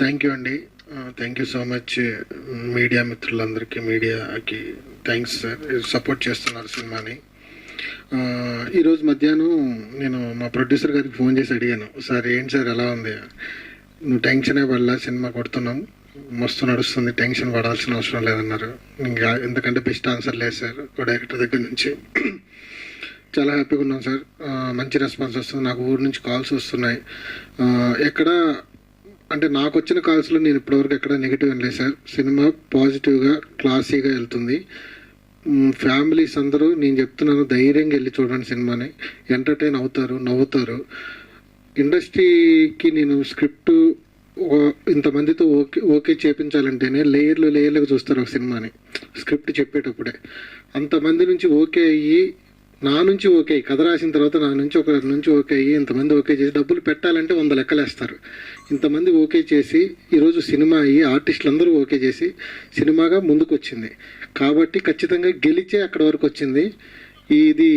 Thank you అండి. Thank you so much media మిత్రులందరికీ, మీడియాకి థ్యాంక్స్ సార్, సపోర్ట్ చేస్తున్నారు సినిమాని. ఈరోజు మధ్యాహ్నం నేను మా ప్రొడ్యూసర్ గారికి ఫోన్ చేసి అడిగాను, సార్ ఏంటి సార్ ఎలా ఉంది, నువ్వు టెన్షనే పడలా, సినిమా కొడుతున్నాం, మస్తు నడుస్తుంది, టెన్షన్ పడాల్సిన అవసరం లేదన్నారు. ఇంకా ఎందుకంటే బెస్ట్ ఆన్సర్ లేదు సార్ డైరెక్టర్ దగ్గర నుంచి. చాలా హ్యాపీగా ఉన్నాం సార్. మంచి రెస్పాన్స్ వస్తుంది, నాకు ఊరు నుంచి కాల్స్ వస్తున్నాయి. ఎక్కడ అంటే నాకు వచ్చిన కాల్స్లో నేను ఇప్పటివరకు ఎక్కడ నెగిటివ్ అనలేదు సార్. సినిమా పాజిటివ్గా క్లాసీగా వెళ్తుంది. ఫ్యామిలీస్ అందరూ నేను చెప్తున్నాను, ధైర్యంగా వెళ్ళి చూడండి సినిమాని, ఎంటర్టైన్ అవుతారు, నవ్వుతారు. ఇండస్ట్రీకి నేను స్క్రిప్ట్ ఇంతమందితో ఓకే చేయించాలంటేనే లేయర్లుగా చూస్తారు ఒక సినిమాని. స్క్రిప్ట్ చెప్పేటప్పుడే అంతమంది నుంచి ఓకే అయ్యి, నా నుంచి ఓకే కథ రాసిన తర్వాత నా నుంచి ఒకరి నుంచి ఓకే అయ్యి ఇంతమంది ఓకే చేసి డబ్బులు పెట్టాలంటే 100 లెక్కలేస్తారు. ఇంతమంది ఓకే చేసి ఈరోజు సినిమా అయ్యి ఆర్టిస్టులు అందరూ ఓకే చేసి సినిమాగా ముందుకు వచ్చింది కాబట్టి ఖచ్చితంగా గెలిచే అక్కడ వరకు వచ్చింది. ఇది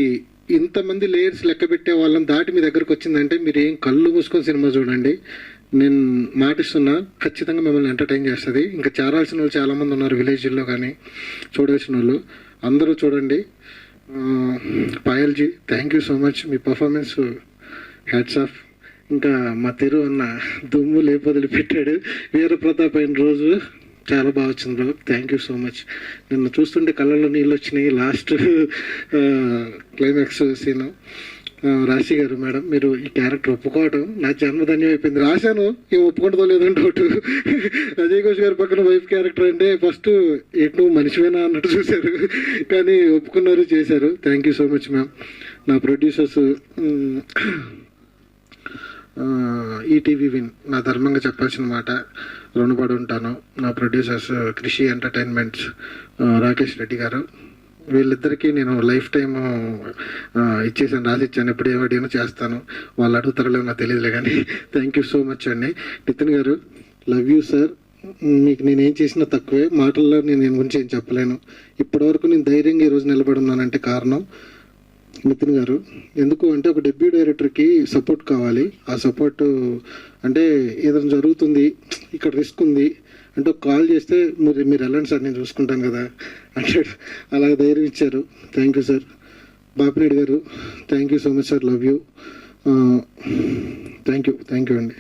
ఇంతమంది లేయర్స్ లెక్క పెట్టే వాళ్ళని దాటి మీ దగ్గరకు వచ్చిందంటే మీరు ఏం కళ్ళు మూసుకొని సినిమా చూడండి. నేను మాటిస్తున్నా, ఖచ్చితంగా మిమ్మల్ని ఎంటర్టైన్ చేస్తుంది. ఇంకా చేరాల్సిన వాళ్ళు చాలామంది ఉన్నారు విలేజ్లో, కానీ చూడాల్సిన వాళ్ళు అందరూ చూడండి. పాయల్జీ thank you so much, me performance hats off. ఇంకా మా తెరు అన్న దుమ్ము లేపొదిలి పెట్టాడు. వీరప్రతాప్ అయిన రోజు చాలా బాగా వచ్చింది bro, thank you so much. నిన్ను చూస్తుంటే కళ్ళల్లో నీళ్ళు వచ్చినాయి. Last climax scene. రాశి గారు మేడం, మీరు ఈ క్యారెక్టర్ ఒప్పుకోవడం నా జన్మధన్యం అయిపోయింది. రాశాను, ఏం ఒప్పుకుంటుందో లేదని డౌట్. అజయ్ ఘోష్ గారి పక్కన వైఫ్ క్యారెక్టర్ అంటే ఫస్ట్ ఎటు నువ్వు మనిషివేనా అన్నట్టు చూశారు, కానీ ఒప్పుకున్నారు, చేశారు. Thank you so much ma'am. నా ప్రొడ్యూసర్స్ ఈటీవీ విన్, నా ధర్మంగా చెప్పాల్సిన మాట, రుణపడి ఉంటాను. నా ప్రొడ్యూసర్స్ కృషి ఎంటర్టైన్మెంట్స్, రాకేష్ రెడ్డి గారు, వీళ్ళిద్దరికీ నేను లైఫ్ టైమ్ ఇచ్చేసాను, రాసిచ్చాను. ఎప్పుడు ఏమడిగినా చేస్తాను. వాళ్ళు అడుగుతారో నాకు తెలియదులే, కానీ థ్యాంక్ యూ సో మచ్ అండి. నితిన్ గారు లవ్ యూ సార్. మీకు నేనేం చేసినా తక్కువే, మాటల్లో నేను గురించి ఏం చెప్పలేను. ఇప్పటివరకు నేను ధైర్యంగా ఈరోజు నిలబడున్నానంటే కారణం నితిన్ గారు. ఎందుకు అంటే ఒక డెబ్యూ డైరెక్టర్కి సపోర్ట్ కావాలి. ఆ సపోర్టు అంటే ఏదైనా జరుగుతుంది, ఇక్కడ రిస్క్ ఉంది అంటే ఒక కాల్ చేస్తే మీరు వెళ్ళండి సార్, నేను చూసుకుంటాను కదా అంటాడు. అలా ధైర్యం ఇచ్చారు. Thank you sir. బాపిరెడ్డి గారు thank you so much sir, love you. Thank you అండి.